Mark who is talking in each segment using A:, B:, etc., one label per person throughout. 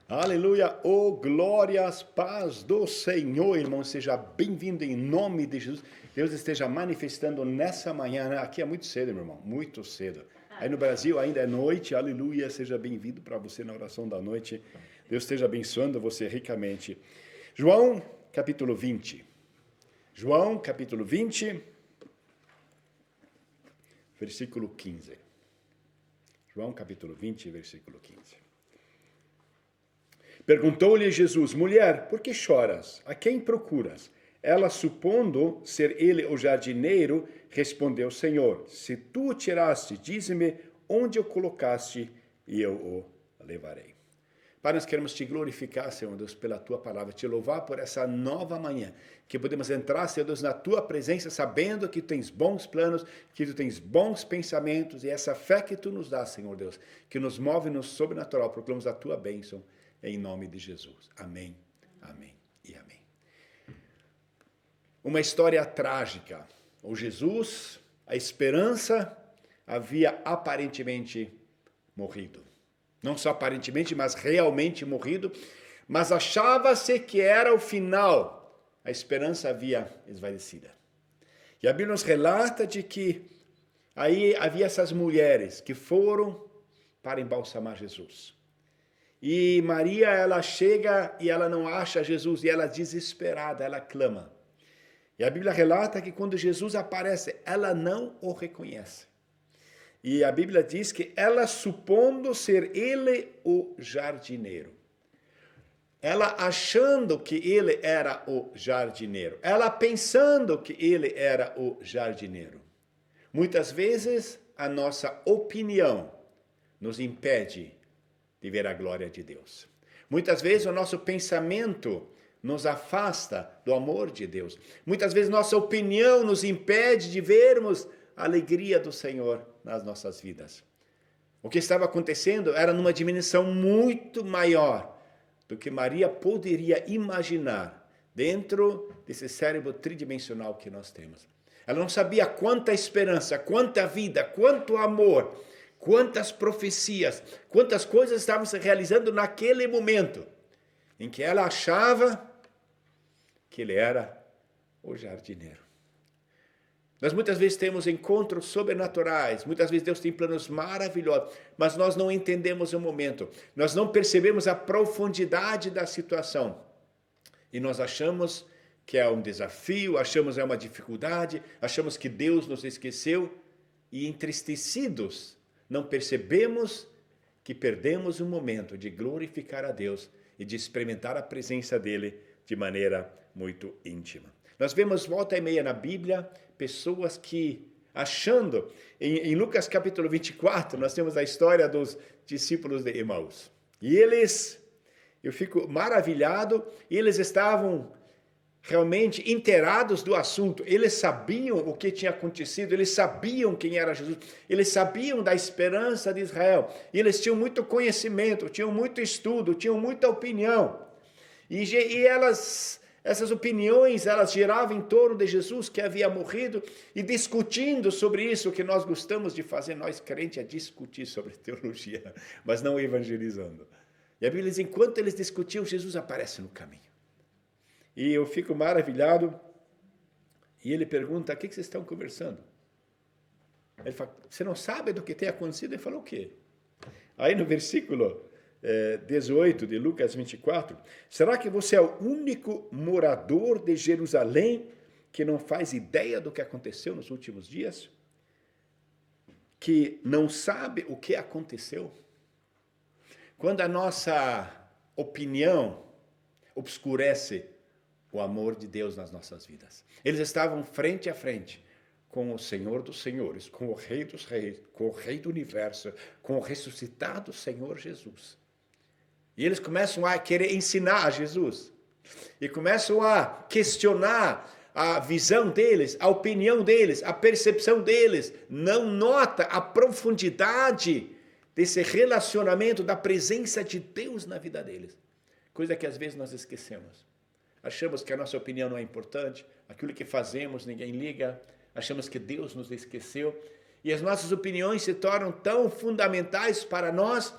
A: Aleluia, oh glórias, paz do Senhor, irmão, seja bem-vindo em nome de Jesus. Deus esteja manifestando nessa manhã, né? Aqui é muito cedo, meu irmão, muito cedo. Aí no Brasil ainda é noite, aleluia, seja bem-vindo para você na oração da noite. Deus esteja abençoando você ricamente. João, capítulo 20. João, capítulo 20, versículo 15. João, capítulo 20, versículo 15. Perguntou-lhe Jesus, mulher, por que choras? A quem procuras? Ela, supondo ser ele o jardineiro, respondeu, Senhor, se tu o tiraste, dize-me onde o colocaste e eu o levarei. Pai, nós queremos te glorificar, Senhor Deus, pela tua palavra, te louvar por essa nova manhã, que podemos entrar, Senhor Deus, na tua presença, sabendo que tu tens bons planos, que tu tens bons pensamentos, e essa fé que tu nos dá, Senhor Deus, que nos move no sobrenatural, proclamamos a tua bênção, em nome de Jesus. Amém, amém e amém. Uma história trágica. O Jesus, a esperança, havia aparentemente morrido. Não só aparentemente, mas realmente morrido. Mas achava-se que era o final. A esperança havia esvaecida. E a Bíblia nos relata de que aí havia essas mulheres que foram para embalsamar Jesus. E Maria, ela chega e ela não acha Jesus, e ela desesperada, ela clama. E a Bíblia relata que quando Jesus aparece, ela não o reconhece. E a Bíblia diz que ela, supondo ser ele o jardineiro, ela achando que ele era o jardineiro, ela pensando que ele era o jardineiro. Muitas vezes a nossa opinião nos impede de ver a glória de Deus. Muitas vezes o nosso pensamento nos afasta do amor de Deus. Muitas vezes nossa opinião nos impede de vermos a alegria do Senhor nas nossas vidas. O que estava acontecendo era numa dimensão muito maior do que Maria poderia imaginar dentro desse cérebro tridimensional que nós temos. Ela não sabia quanta esperança, quanta vida, quanto amor, quantas profecias, quantas coisas estavam se realizando naquele momento em que ela achava que ele era o jardineiro. Nós muitas vezes temos encontros sobrenaturais, muitas vezes Deus tem planos maravilhosos, mas nós não entendemos o momento, nós não percebemos a profundidade da situação e nós achamos que é um desafio, achamos que é uma dificuldade, achamos que Deus nos esqueceu e entristecidos não percebemos que perdemos o momento de glorificar a Deus e de experimentar a presença dele de maneira muito íntima. Nós vemos volta e meia na Bíblia pessoas que, achando, em Lucas capítulo 24, nós temos a história dos discípulos de Emaús. E eles, eu fico maravilhado, eles estavam realmente inteirados do assunto, eles sabiam o que tinha acontecido, eles sabiam quem era Jesus, eles sabiam da esperança de Israel, e eles tinham muito conhecimento, tinham muito estudo, tinham muita opinião, e essas opiniões, elas giravam em torno de Jesus que havia morrido, e discutindo sobre isso, que nós gostamos de fazer, nós crentes, é discutir sobre teologia, mas não evangelizando. E a Bíblia diz, enquanto eles discutiam, Jesus aparece no caminho. E eu fico maravilhado. E ele pergunta, o que vocês estão conversando? Ele fala, você não sabe do que tem acontecido? Ele fala, o quê? Aí no versículo 18 de Lucas 24, será que você é o único morador de Jerusalém que não faz ideia do que aconteceu nos últimos dias? Que não sabe o que aconteceu? Quando a nossa opinião obscurece o amor de Deus nas nossas vidas. Eles estavam frente a frente com o Senhor dos Senhores, com o Rei dos Reis, com o Rei do Universo, com o ressuscitado Senhor Jesus. E eles começam a querer ensinar a Jesus. E começam a questionar a visão deles, a opinião deles, a percepção deles. Não nota a profundidade desse relacionamento, da presença de Deus na vida deles. Coisa que às vezes nós esquecemos. Achamos que a nossa opinião não é importante, aquilo que fazemos ninguém liga, achamos que Deus nos esqueceu, e as nossas opiniões se tornam tão fundamentais para nós,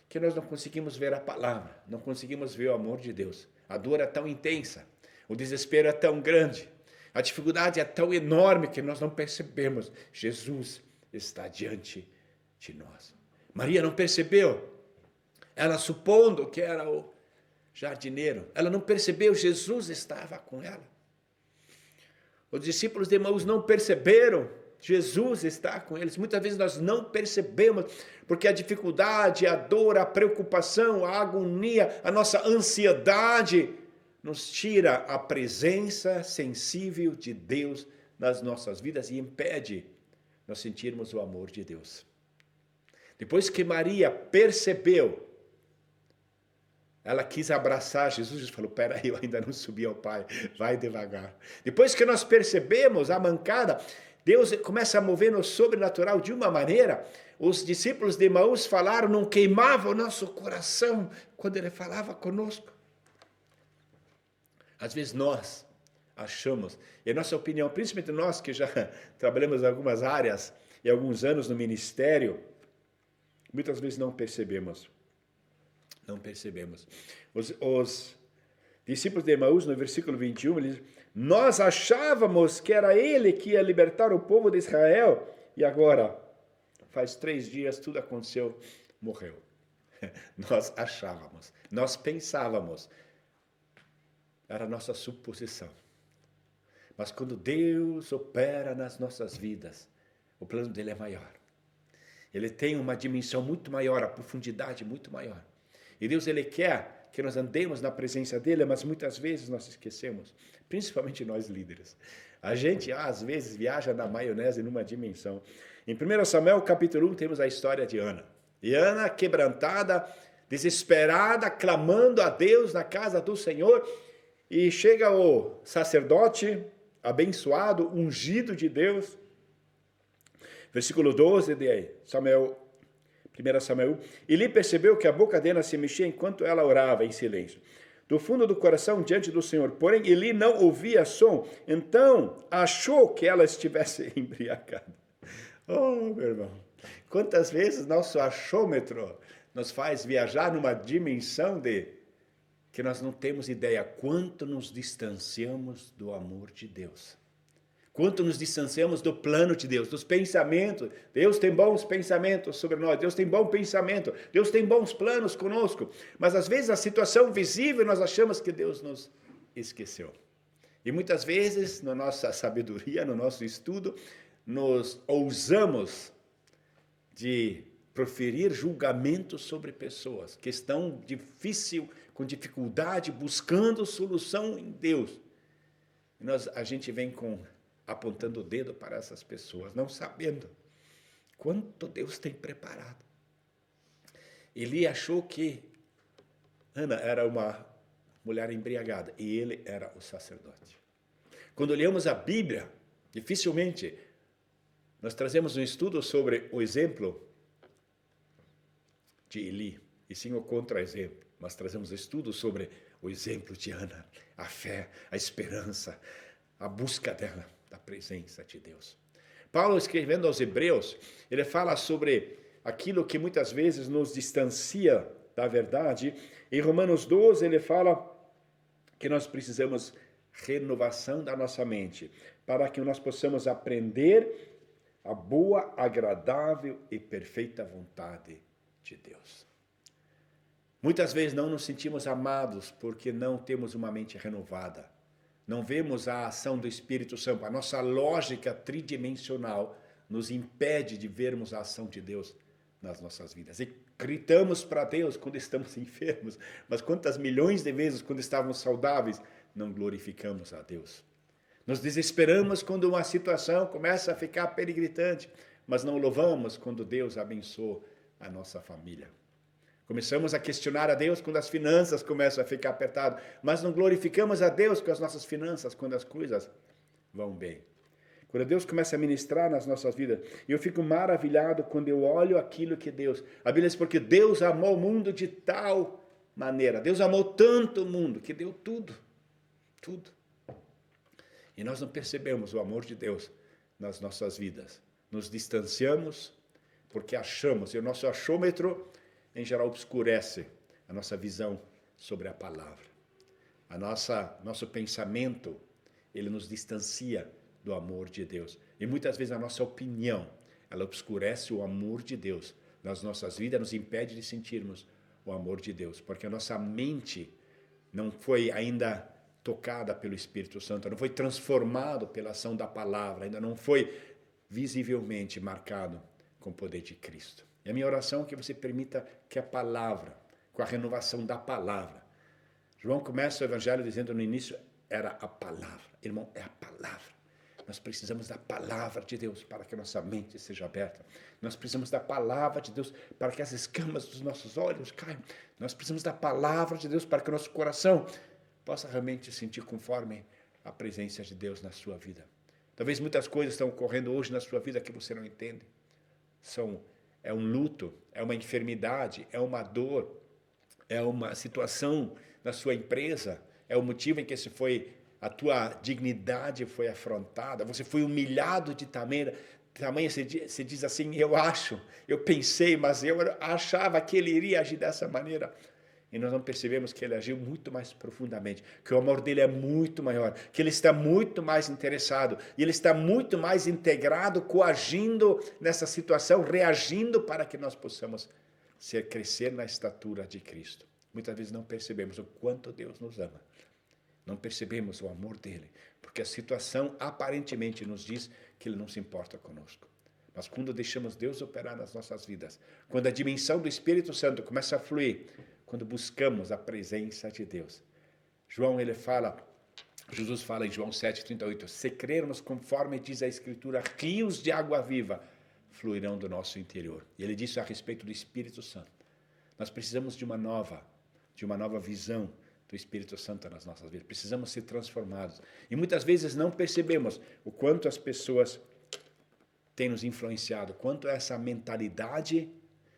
A: que nós não conseguimos ver a palavra, não conseguimos ver o amor de Deus. A dor é tão intensa, o desespero é tão grande, a dificuldade é tão enorme que nós não percebemos. Jesus está diante de nós. Maria não percebeu, ela supondo que era o jardineiro, ela não percebeu, Jesus estava com ela. Os discípulos de Emaús não perceberam, Jesus está com eles. Muitas vezes nós não percebemos, porque a dificuldade, a dor, a preocupação, a agonia, a nossa ansiedade nos tira a presença sensível de Deus nas nossas vidas e impede nós sentirmos o amor de Deus. Depois que Maria percebeu, ela quis abraçar Jesus e falou, peraí, eu ainda não subi ao Pai, vai devagar. Depois que nós percebemos a mancada, Deus começa a mover no sobrenatural de uma maneira. Os discípulos de Emaús falaram, não queimava o nosso coração quando Ele falava conosco. Às vezes nós achamos, e a nossa opinião, principalmente nós que já trabalhamos em algumas áreas e alguns anos no ministério, muitas vezes não percebemos. Não percebemos. Os discípulos de Emaús, no versículo 21, eles dizem, nós achávamos que era Ele que ia libertar o povo de Israel, e agora, faz 3 dias, tudo aconteceu, morreu. Nós achávamos, nós pensávamos, era a nossa suposição. Mas quando Deus opera nas nossas vidas, o plano dele é maior. Ele tem uma dimensão muito maior, a profundidade muito maior. E Deus, Ele quer que nós andemos na presença dEle, mas muitas vezes nós esquecemos, principalmente nós líderes. A gente, às vezes, viaja na maionese numa dimensão. Em 1 Samuel, capítulo 1, temos a história de Ana. E Ana, quebrantada, desesperada, clamando a Deus na casa do Senhor, e chega o sacerdote, abençoado, ungido de Deus, versículo 12 de Samuel, 1 Samuel, Eli percebeu que a boca dela se mexia enquanto ela orava em silêncio, do fundo do coração diante do Senhor, porém Eli não ouvia som, então achou que ela estivesse embriagada. Oh, meu irmão, quantas vezes nosso achômetro nos faz viajar numa dimensão que nós não temos ideia quanto nos distanciamos do amor de Deus. Quanto nos distanciamos do plano de Deus, dos pensamentos. Deus tem bons pensamentos sobre nós, Deus tem bom pensamento, Deus tem bons planos conosco. Mas às vezes a situação visível nós achamos que Deus nos esqueceu. E muitas vezes, na nossa sabedoria, no nosso estudo, nós ousamos de proferir julgamentos sobre pessoas que estão com dificuldade, buscando solução em Deus. E a gente vem apontando o dedo para essas pessoas, não sabendo quanto Deus tem preparado. Eli achou que Ana era uma mulher embriagada e ele era o sacerdote. Quando olhamos a Bíblia, dificilmente nós trazemos um estudo sobre o exemplo de Eli, e sim o contra-exemplo. Mas trazemos estudo sobre o exemplo de Ana, a fé, a esperança, a busca dela, da presença de Deus. Paulo, escrevendo aos Hebreus, ele fala sobre aquilo que muitas vezes nos distancia da verdade. Em Romanos 12, ele fala que nós precisamos renovação da nossa mente, para que nós possamos aprender a boa, agradável e perfeita vontade de Deus. Muitas vezes não nos sentimos amados porque não temos uma mente renovada. Não vemos a ação do Espírito Santo. A nossa lógica tridimensional nos impede de vermos a ação de Deus nas nossas vidas. E gritamos para Deus quando estamos enfermos, mas quantas milhões de vezes quando estávamos saudáveis não glorificamos a Deus. Nos desesperamos quando uma situação começa a ficar perigritante, mas não louvamos quando Deus abençoa a nossa família. Começamos a questionar a Deus quando as finanças começam a ficar apertadas, mas não glorificamos a Deus com as nossas finanças quando as coisas vão bem. Quando Deus começa a ministrar nas nossas vidas, eu fico maravilhado quando eu olho aquilo que Deus... A Bíblia diz, porque Deus amou o mundo de tal maneira, Deus amou tanto o mundo, que deu tudo, tudo. E nós não percebemos o amor de Deus nas nossas vidas. Nos distanciamos porque achamos, e o nosso achômetro em geral, obscurece a nossa visão sobre a palavra. Nosso pensamento, ele nos distancia do amor de Deus. E muitas vezes a nossa opinião, ela obscurece o amor de Deus nas nossas vidas, nos impede de sentirmos o amor de Deus, porque a nossa mente não foi ainda tocada pelo Espírito Santo, não foi transformado pela ação da palavra, ainda não foi visivelmente marcado com o poder de Cristo. E a minha oração é que você permita que a palavra, com a renovação da palavra, João começa o evangelho dizendo no início, era a palavra. Irmão, é a palavra. Nós precisamos da palavra de Deus para que a nossa mente seja aberta. Nós precisamos da palavra de Deus para que as escamas dos nossos olhos caiam. Nós precisamos da palavra de Deus para que o nosso coração possa realmente sentir conforme a presença de Deus na sua vida. Talvez muitas coisas estão ocorrendo hoje na sua vida que você não entende. É um luto, é uma enfermidade, é uma dor, é uma situação na sua empresa, é o motivo em que a tua dignidade foi afrontada, você foi humilhado de tamanha você diz assim, eu pensei, mas eu achava que ele iria agir dessa maneira. E nós não percebemos que ele agiu muito mais profundamente, que o amor dele é muito maior, que ele está muito mais interessado, e ele está muito mais integrado, coagindo nessa situação, reagindo para que nós possamos crescer na estatura de Cristo. Muitas vezes não percebemos o quanto Deus nos ama. Não percebemos o amor dele, porque a situação aparentemente nos diz que ele não se importa conosco. Mas quando deixamos Deus operar nas nossas vidas, quando a dimensão do Espírito Santo começa a fluir, quando buscamos a presença de Deus. Jesus fala em João 7,38, se crermos conforme diz a Escritura, rios de água viva fluirão do nosso interior. E ele disse a respeito do Espírito Santo. Nós precisamos de uma nova visão do Espírito Santo nas nossas vidas. Precisamos ser transformados. E muitas vezes não percebemos o quanto as pessoas têm nos influenciado, quanto essa mentalidade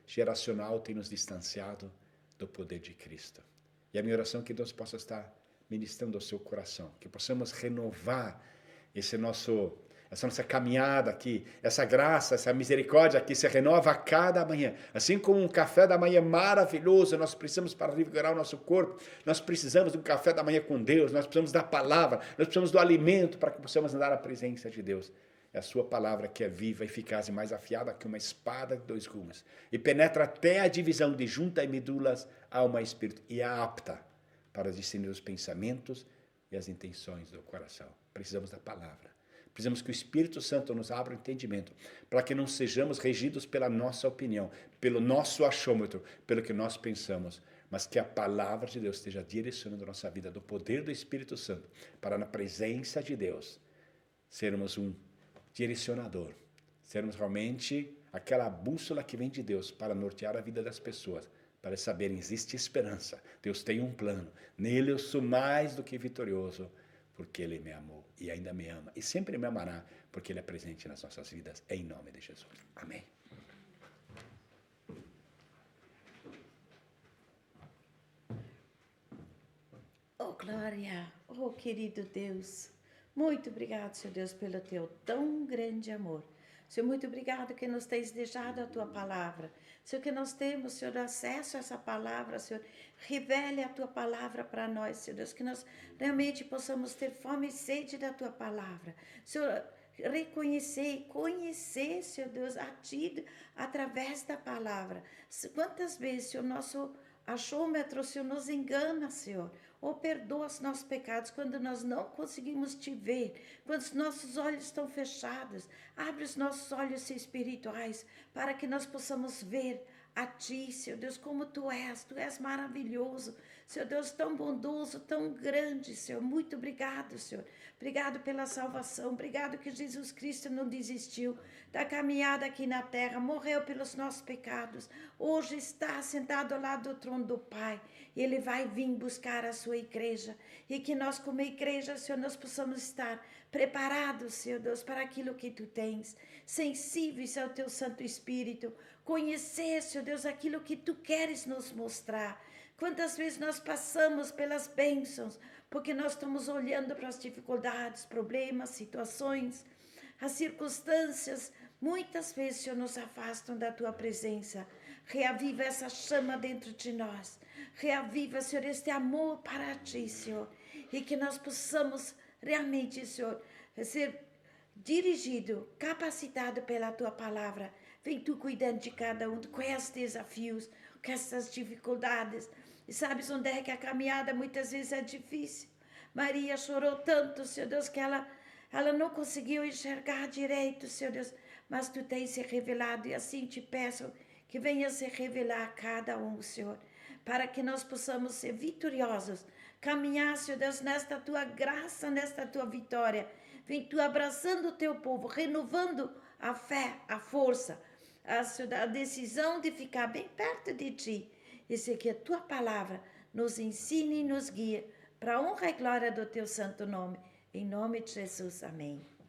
A: geracional tem nos distanciado do poder de Cristo. E a minha oração é que Deus possa estar ministrando ao seu coração, que possamos renovar essa nossa caminhada aqui, essa graça, essa misericórdia que se renova a cada manhã. Assim como um café da manhã maravilhoso, nós precisamos para revigorar o nosso corpo, nós precisamos de um café da manhã com Deus, nós precisamos da palavra, nós precisamos do alimento para que possamos andar na presença de Deus. É a sua palavra que é viva, eficaz e mais afiada que uma espada de 2 gumes. E penetra até a divisão de junta e medulas, alma e espírito. E é apta para discernir os pensamentos e as intenções do coração. Precisamos da palavra. Precisamos que o Espírito Santo nos abra o entendimento, para que não sejamos regidos pela nossa opinião, pelo nosso achômetro, pelo que nós pensamos, mas que a palavra de Deus esteja direcionando a nossa vida, do poder do Espírito Santo, para na presença de Deus, sermos um direcionador, sermos realmente aquela bússola que vem de Deus para nortear a vida das pessoas, para saberem existe esperança, Deus tem um plano, nele eu sou mais do que vitorioso, porque ele me amou e ainda me ama e sempre me amará, porque ele é presente nas nossas vidas, em nome de Jesus. Amém.
B: Oh, glória! Oh, querido Deus! Muito obrigado, Senhor Deus, pelo teu tão grande amor. Senhor, muito obrigado que nos tens deixado a tua palavra. Senhor, que nós temos, Senhor, acesso a essa palavra, Senhor. Revele a tua palavra para nós, Senhor Deus, que nós realmente possamos ter fome e sede da tua palavra. Senhor, reconhecer e conhecer, Senhor Deus, a ti através da palavra. Quantas vezes, Senhor, nosso achômetro, Senhor, nos engana, Senhor, ou perdoa os nossos pecados quando nós não conseguimos te ver, quando os nossos olhos estão fechados. Abre os nossos olhos espirituais para que nós possamos ver a ti, Senhor Deus, como tu és maravilhoso, Senhor Deus, tão bondoso, tão grande, Senhor. Muito obrigado, Senhor. Obrigado pela salvação, obrigado que Jesus Cristo não desistiu da caminhada aqui na terra, morreu pelos nossos pecados, hoje está sentado ao lado do trono do Pai, ele vai vir buscar a sua igreja, e que nós como igreja, Senhor, nós possamos estar preparados, Senhor Deus, para aquilo que tu tens, sensíveis ao teu Santo Espírito, conhecer, Senhor Deus, aquilo que tu queres nos mostrar. Quantas vezes nós passamos pelas bênçãos, porque nós estamos olhando para as dificuldades, problemas, situações, as circunstâncias, muitas vezes, Senhor, nos afastam da tua presença. Reaviva essa chama dentro de nós. Reaviva, Senhor, este amor para Ti, Senhor. E que nós possamos realmente, Senhor, ser dirigido, capacitado pela Tua palavra. Vem Tu cuidando de cada um, com esses desafios, com essas dificuldades. E sabes onde é que a caminhada muitas vezes é difícil? Maria chorou tanto, Senhor Deus, que ela não conseguiu enxergar direito, Senhor Deus. Mas Tu tens se revelado e assim te peço que venha se revelar a cada um, Senhor, para que nós possamos ser vitoriosos, caminhar, Senhor Deus, nesta Tua graça, nesta Tua vitória. Vem Tu abraçando o Teu povo, renovando a fé, a força, a decisão de ficar bem perto de Ti. E sei que a Tua palavra nos ensine e nos guie para a honra e glória do Teu santo nome. Em nome de Jesus, amém.